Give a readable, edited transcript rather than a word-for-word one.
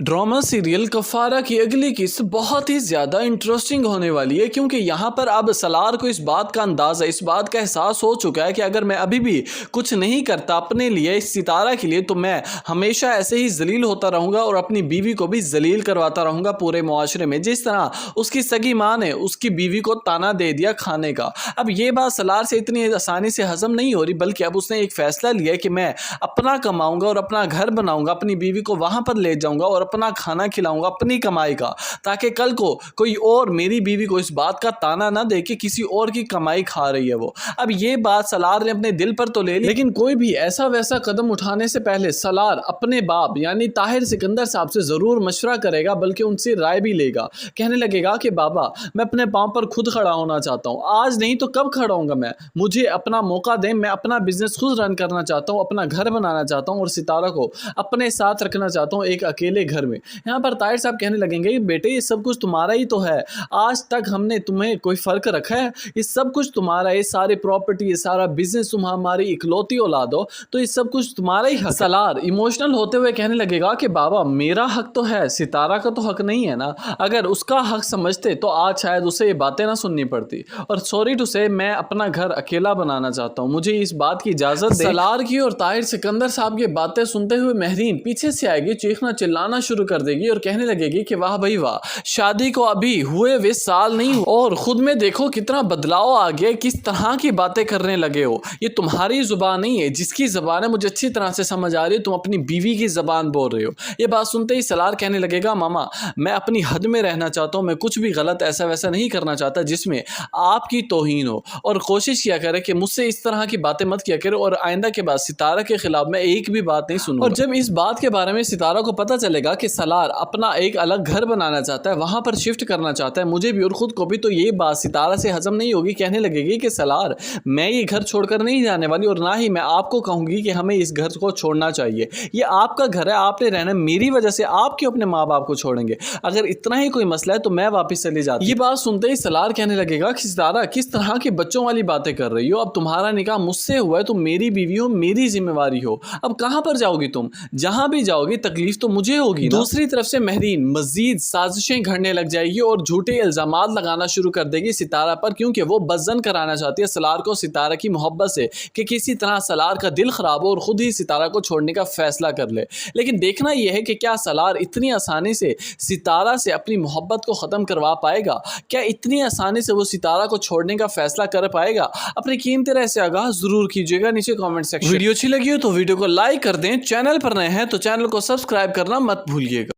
Drama serial कफारा की अगली किस्त बहुत ही ज़्यादा इंटरेस्टिंग होने वाली है, क्योंकि यहाँ पर अब सलार को इस बात का अंदाज़ा, इस बात का एहसास हो चुका है कि अगर मैं अभी भी कुछ नहीं करता अपने लिए, इस सितारा के लिए, तो मैं हमेशा ऐसे ही जलील होता रहूँगा और अपनी बीवी को भी जलील करवाता रहूँगा पूरे मुआशरे में। जिस तरह उसकी सगी माँ ने उसकी बीवी को ताना दे दिया खाने का। अब ये बात सलार से इतनी आसानी से हजम नहीं हो रही, बल्कि अब उसने एक फ़ैसला लिया कि मैं अपना कमाऊँगा और अपना घर बनाऊँगा, अपनी बीवी को वहाँ पर ले जाऊँगा और अपना खाना खिलाऊंगा अपनी कमाई का, ताकि कल को कोई और मेरी बीवी को इस बात का ताना ना दे कि किसी और की कमाई खा रही है वो। अब ये बात सलार ने अपने दिल पर तो ले ली, लेकिन कोई भी ऐसा वैसा कदम उठाने से पहले सलार अपने बाप यानी ताहिर सिकंदर साहब से ज़रूर मशवरा करेगा, बल्कि उनसे राय भी लेगा। कहने लगेगा कि बाबा, मैं अपने पाँव पर खुद खड़ा होना चाहता हूँ, आज नहीं तो कब खड़ा होऊंगा मैं, मुझे अपना मौका दें, मैं अपना बिजनेस खुद रन करना चाहता हूँ, अपना घर बनाना चाहता हूँ और सितारा को अपने साथ रखना चाहता हूँ एक अकेले घर में। यहाँ पर ताहिर साहब कहने लगेंगे, बेटे ये सब कुछ तुम्हारा ही तो है, आज तक हमने तुम्हें कोई फर्क रखा है, ये सब कुछ तुम्हारा है, सारी प्रॉपर्टी, ये सारा बिजनेस, तुम हमारी इकलौती औलाद हो, तो ये सब कुछ तुम्हारा ही हक। सलार इमोशनल होते हुए कहने लगेगा कि बाबा, मेरा हक तो है, सितारा का तो हक नहीं है ना, अगर उसका हक समझते तो आज शायद उसे ये बातें ना सुननी पड़ती, और सॉरी टू से मैं अपना घर अकेला बनाना चाहता हूँ, मुझे इस बात की इजाजत दे। सलार की और ताहिर सिकंदर साहब की बातें सुनते हुए महरीन पीछे से आएगी, चीखना चिल्लाना शुरू कर देगी और कहने लगेगी कि वाह भाई वाह, शादी को अभी हुए 20 साल नहीं और खुद में देखो कितना बदलाव आ गया, किस तरह की बातें करने लगे हो, ये तुम्हारी जुबान नहीं है, जिसकी जबान है मुझे अच्छी तरह से समझ आ रही है, तुम अपनी बीवी की जबान बोल रहे हो। ये बात सुनते ही सलार कहने लगेगा, मामा मैं अपनी हद में रहना चाहता हूँ, मैं कुछ भी गलत ऐसा वैसा नहीं करना चाहता जिसमें आपकी तौहीन हो, और कोशिश किया करे कि मुझसे इस तरह की बातें मत किया करे, और आइंदा के बाद सितारा के खिलाफ मैं एक भी बात नहीं सुनूंगा। और जब इस बात के बारे में सितारा को पता चलेगा कि सलार अपना एक अलग घर बनाना चाहता है, वहां पर शिफ्ट करना चाहता है, मुझे भी और खुद को भी, तो ये बात सितारा से हजम नहीं होगी। कहने लगेगी कि सलार, मैं ये घर छोड़कर नहीं जाने वाली, और ना ही मैं आपको कहूंगी कि हमें इस घर को छोड़ना चाहिए, ये आपका घर है, आपने रहना, मेरी वजह से आप क्यों अपने माँ बाप को छोड़ेंगे, अगर इतना ही कोई मसला है तो मैं वापस चली जाती। ये बात सुनते ही सलार कहने लगेगा कि सितारा, किस तरह के बच्चों वाली बातें कर रही हो, अब तुम्हारा निकाह मुझसे हुआ है, तुम मेरी बीवी हो, मेरी जिम्मेवारी हो, अब कहां पर जाओगी तुम, जहां भी जाओगी तकलीफ तो मुझे होगी ना। दूसरी तरफ से महरीन मजीद साजिशें घड़ने लग जाएगी और झूठे इल्जामात लगाना शुरू कर देगी सितारा पर, क्योंकि वो बज़न कराना चाहती है सलार को सितारा की मोहब्बत से, कि किसी तरह सलार का दिल खराब हो और खुद ही सितारा को छोड़ने का फैसला कर ले। लेकिन देखना यह है कि क्या सलार इतनी आसानी से सितारा से अपनी मोहब्बत को ख़त्म करवा पाएगा, क्या इतनी आसानी से वो सितारा को छोड़ने का फैसला कर पाएगा। अपनी कीमती राय से आगाह जरूर कीजिएगा नीचे कमेंट सेक्शन। वीडियो अच्छी लगी हो तो वीडियो को लाइक कर दें, चैनल पर नए हैं तो चैनल को सब्सक्राइब करना मत भूलिएगा।